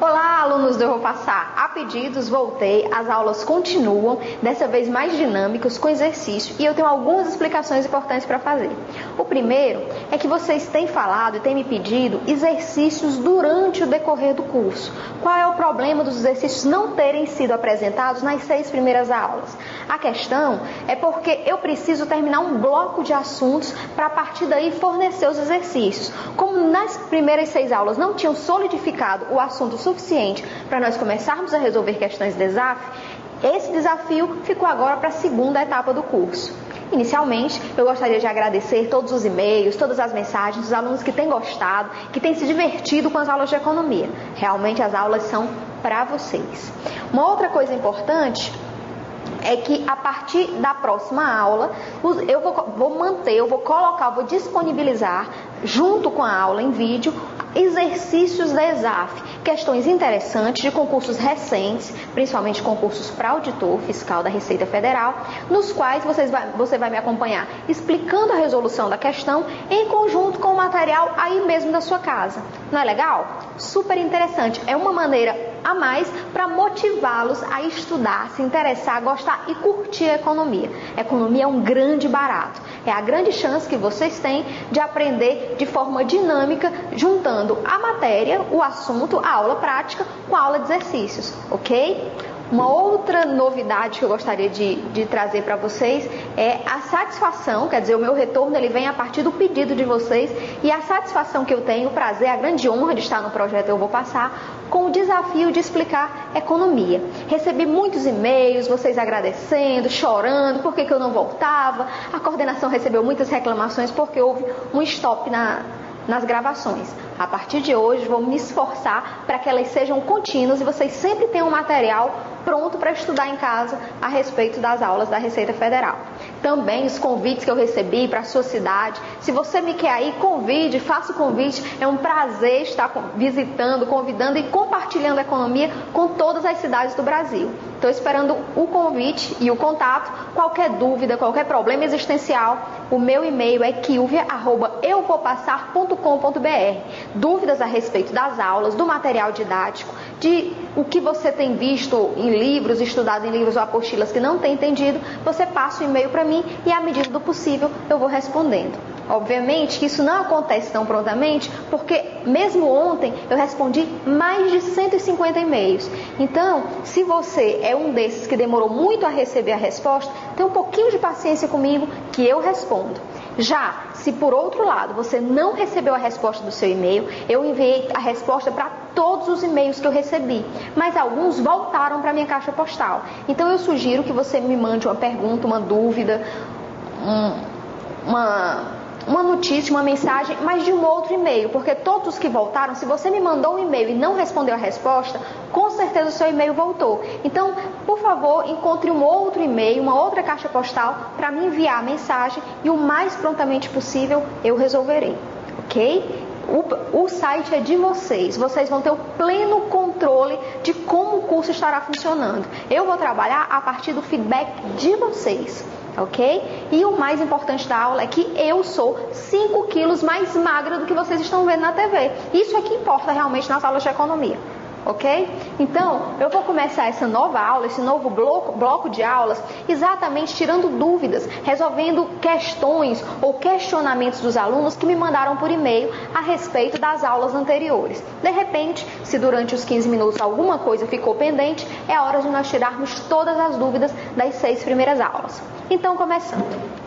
Olá, alunos do Eu Vou Passar. A pedidos, voltei, as aulas continuam, dessa vez mais dinâmicas, com exercício, e eu tenho algumas explicações importantes para fazer. O primeiro é que vocês têm falado e têm me pedido exercícios durante o decorrer do curso. Qual é o problema dos exercícios não terem sido apresentados nas 6 primeiras aulas? A questão é porque eu preciso terminar um bloco de assuntos para a partir daí fornecer os exercícios. Como nas primeiras 6 aulas não tinham solidificado o assunto suficiente para nós começarmos a resolver questões de ESAF, esse desafio ficou agora para a segunda etapa do curso. Inicialmente, eu gostaria de agradecer todos os e-mails, todas as mensagens dos alunos que têm gostado, que têm se divertido com as aulas de economia. Realmente as aulas são para vocês. Uma outra coisa importante é que a partir da próxima aula, eu vou disponibilizar, junto com a aula em vídeo, exercícios da ESAF, questões interessantes de concursos recentes, principalmente concursos para auditor fiscal da Receita Federal, nos quais você vai me acompanhar explicando a resolução da questão em conjunto com o material aí mesmo da sua casa. Não é legal? Super interessante. É uma maneira a mais para motivá-los a estudar, se interessar, gostar e curtir a economia. A economia é um grande barato. É a grande chance que vocês têm de aprender de forma dinâmica, juntando a matéria, o assunto, a aula prática com a aula de exercícios, ok? Uma outra novidade que eu gostaria de trazer para vocês é a satisfação, quer dizer, o meu retorno ele vem a partir do pedido de vocês e a satisfação que eu tenho, o prazer, a grande honra de estar no projeto Eu Vou Passar, com o desafio de explicar economia. Recebi muitos e-mails, vocês agradecendo, chorando, por que eu não voltava. A coordenação recebeu muitas reclamações porque houve um stop nas gravações. A partir de hoje, vou me esforçar para que elas sejam contínuas e vocês sempre tenham um material pronto para estudar em casa a respeito das aulas da Receita Federal. Também os convites que eu recebi para a sua cidade. Se você me quer aí, convide, faça o convite. É um prazer estar visitando, convidando e compartilhando a economia com todas as cidades do Brasil. Estou esperando o convite e o contato. Qualquer dúvida, qualquer problema existencial, o meu e-mail é quilvia@euvopassar.com.br. Dúvidas a respeito das aulas, do material didático, de o que você tem visto em livros, estudado em livros ou apostilas que não tem entendido, você passa o e-mail para mim e, à medida do possível, eu vou respondendo. Obviamente que isso não acontece tão prontamente, porque mesmo ontem eu respondi mais de 150 e-mails. Então, se você é um desses que demorou muito a receber a resposta, tenha um pouquinho de paciência comigo que eu respondo. Já, se por outro lado você não recebeu a resposta do seu e-mail, eu enviei a resposta para todos os e-mails que eu recebi, mas alguns voltaram para minha caixa postal. Então eu sugiro que você me mande uma pergunta, uma dúvida, uma notícia, uma mensagem, mas de um outro e-mail, porque todos os que voltaram, se você me mandou um e-mail e não respondeu a resposta, com certeza o seu e-mail voltou. Então, por favor, encontre um outro e-mail, uma outra caixa postal para me enviar a mensagem e o mais prontamente possível eu resolverei, ok? O site é de vocês vão ter o pleno controle de como o curso estará funcionando. Eu vou trabalhar a partir do feedback de vocês, ok? E o mais importante da aula é que eu sou 5 quilos mais magra do que vocês estão vendo na TV. Isso é que importa realmente nas aulas de economia. Ok? Então, eu vou começar essa nova aula, esse novo bloco de aulas, exatamente tirando dúvidas, resolvendo questões ou questionamentos dos alunos que me mandaram por e-mail a respeito das aulas anteriores. De repente, se durante os 15 minutos alguma coisa ficou pendente, é a hora de nós tirarmos todas as dúvidas das 6 primeiras aulas. Então, começando.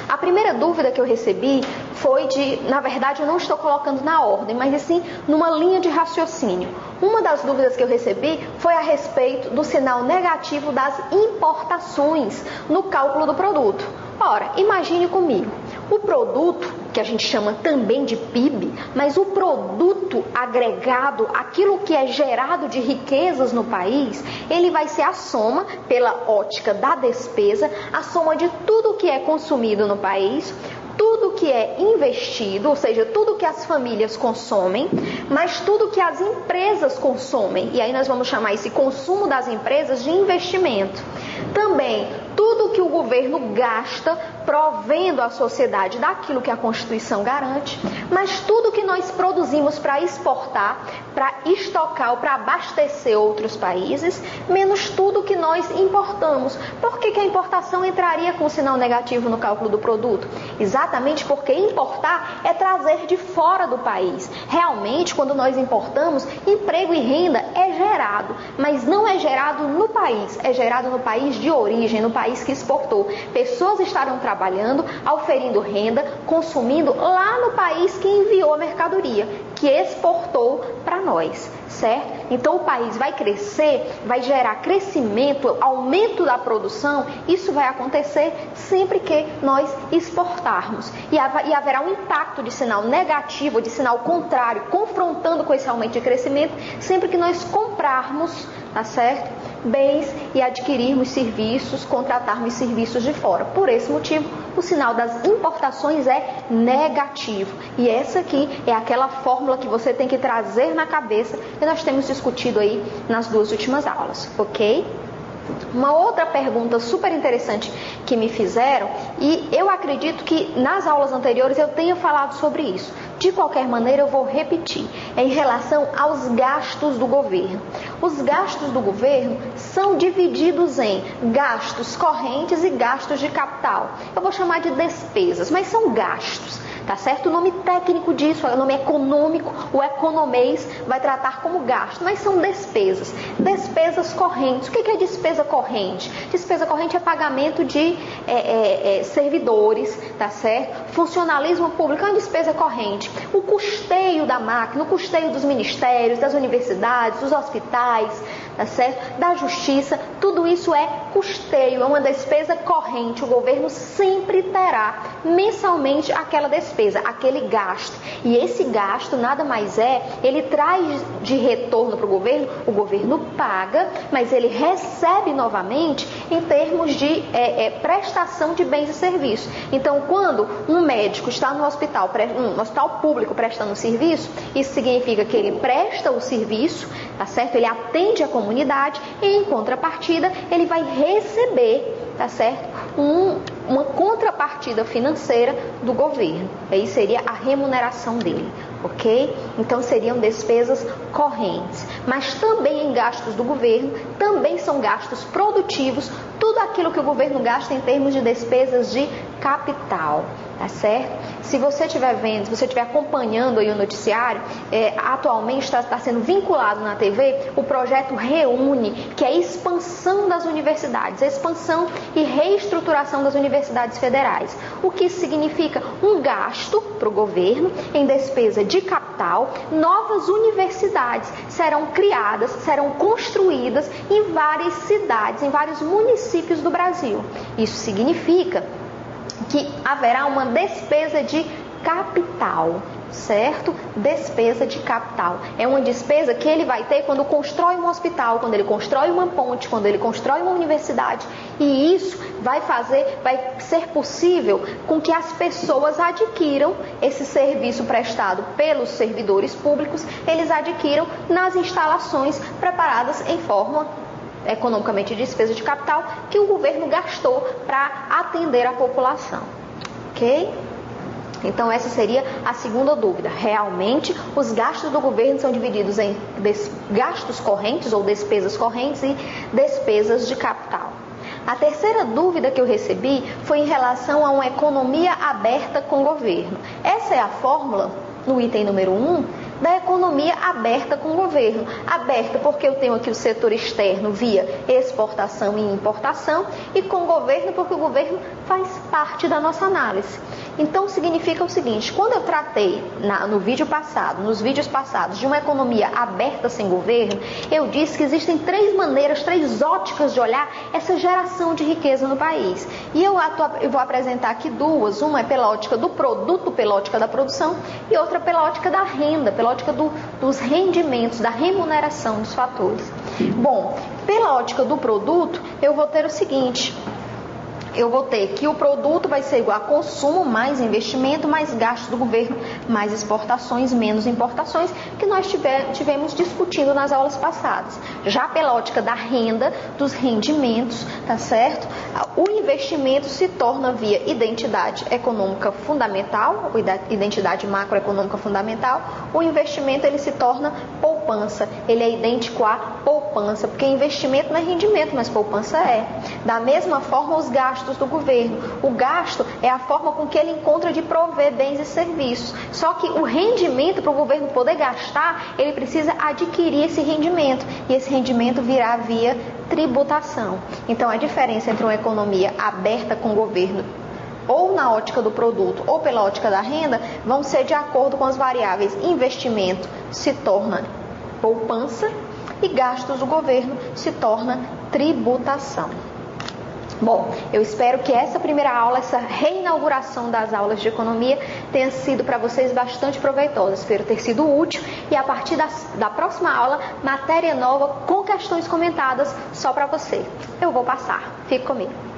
A primeira dúvida que eu recebi foi na verdade eu não estou colocando na ordem, mas assim numa linha de raciocínio. Uma das dúvidas que eu recebi foi a respeito do sinal negativo das importações no cálculo do produto. Ora, imagine comigo, o produto, que a gente chama também de PIB, mas o produto agregado, aquilo que é gerado de riquezas no país, ele vai ser a soma, pela ótica da despesa, a soma de tudo que é consumido no país, tudo que é investido, ou seja, tudo que as famílias consomem, mas tudo que as empresas consomem. E aí nós vamos chamar esse consumo das empresas de investimento. Também tudo que o governo gasta provendo a sociedade daquilo que a Constituição garante, mas tudo que nós produzimos para exportar, para estocar ou para abastecer outros países, menos tudo que nós importamos. Por que a importação entraria com sinal negativo no cálculo do produto? Exatamente porque importar é trazer de fora do país. Realmente, quando nós importamos, emprego e renda é gerado, mas não é gerado no país, é gerado no país de origem, no país que exportou. Pessoas estarão trabalhando, auferindo renda, consumindo lá no país que enviou a mercadoria, que exportou para nós, certo? Então o país vai crescer, vai gerar crescimento, aumento da produção. Isso vai acontecer sempre que nós exportarmos. E haverá um impacto de sinal negativo, de sinal contrário, confrontando com esse aumento de crescimento, sempre que nós comprarmos, tá certo? Bens e adquirirmos serviços, contratarmos serviços de fora. Por esse motivo, o sinal das importações é negativo. E essa aqui é aquela fórmula que você tem que trazer na cabeça que nós temos discutido aí nas 2 últimas aulas, ok? Uma outra pergunta super interessante que me fizeram, e eu acredito que nas aulas anteriores eu tenha falado sobre isso. De qualquer maneira, eu vou repetir. É em relação aos gastos do governo. Os gastos do governo são divididos em gastos correntes e gastos de capital. Eu vou chamar de despesas, mas são gastos. Tá certo? O nome técnico disso, o nome econômico, o economês vai tratar como gasto, mas são despesas. Despesas correntes. O que é despesa corrente? Despesa corrente é pagamento de servidores, tá certo? Funcionalismo público é uma despesa corrente. O custeio da máquina, o custeio dos ministérios, das universidades, dos hospitais, tá certo? Da justiça, tudo isso é custeio, é uma despesa corrente. O governo sempre terá mensalmente aquela despesa, aquele gasto. E esse gasto nada mais é, ele traz de retorno para o governo paga, mas ele recebe novamente em termos de prestação de bens e serviços. Então, quando um médico está no hospital público prestando um serviço, isso significa que ele presta o serviço, tá certo? Ele atende a comunidade e, em contrapartida, ele vai receber, tá certo? Uma contrapartida financeira do governo. Aí seria a remuneração dele, ok? Então seriam despesas correntes. Mas também em gastos do governo, também são gastos produtivos, tudo aquilo que o governo gasta em termos de despesas de capital, tá certo? Se você estiver vendo, se você estiver acompanhando aí o noticiário, atualmente está sendo vinculado na TV o projeto Reúne, que é a expansão das universidades, a expansão e reestruturação das universidades federais. O que isso significa? Um gasto para o governo em despesa de capital. Novas universidades serão criadas, serão construídas em várias cidades, em vários municípios do Brasil. Isso significa que haverá uma despesa de capital, certo? Despesa de capital. É uma despesa que ele vai ter quando constrói um hospital, quando ele constrói uma ponte, quando ele constrói uma universidade. E isso vai ser possível com que as pessoas adquiram esse serviço prestado pelos servidores públicos, eles adquiram nas instalações preparadas em forma economicamente de despesa de capital que o governo gastou para atender a população, ok? Então essa seria a segunda dúvida. Realmente os gastos do governo são divididos em gastos correntes ou despesas correntes e despesas de capital. A terceira dúvida que eu recebi foi em relação a uma economia aberta com o governo. Essa é a fórmula no item número 1 da economia aberta com o governo. Aberta porque eu tenho aqui o setor externo via exportação e importação, e com o governo porque o governo faz parte da nossa análise. Então significa o seguinte: quando eu tratei nos vídeos passados de uma economia aberta sem governo, eu disse que existem 3 maneiras, 3 óticas de olhar essa geração de riqueza no país. E eu vou apresentar aqui 2, uma é pela ótica do produto, pela ótica da produção, e outra pela ótica da renda, pela ótica dos rendimentos, da remuneração dos fatores. Bom, pela ótica do produto, eu vou ter o seguinte: eu vou ter que o produto vai ser igual a consumo, mais investimento, mais gasto do governo, mais exportações, menos importações, que nós tivemos discutindo nas aulas passadas. Já pela ótica da renda, dos rendimentos, tá certo? O investimento se torna via identidade econômica fundamental, ou identidade macroeconômica fundamental. O investimento, ele se torna poupança, ele é idêntico a poupança, porque investimento não é rendimento, mas poupança é. Da mesma forma, os gastos do governo. O gasto é a forma com que ele encontra de prover bens e serviços. Só que o rendimento, para o governo poder gastar, ele precisa adquirir esse rendimento. E esse rendimento virá via tributação. Então, a diferença entre uma economia aberta com o governo, ou na ótica do produto, ou pela ótica da renda, vão ser de acordo com as variáveis. Investimento se torna poupança e gastos do governo se torna tributação. Bom, eu espero que essa primeira aula, essa reinauguração das aulas de economia tenha sido para vocês bastante proveitosa. Espero ter sido útil e a partir da próxima aula, matéria nova com questões comentadas só para você. Eu vou passar. Fique comigo.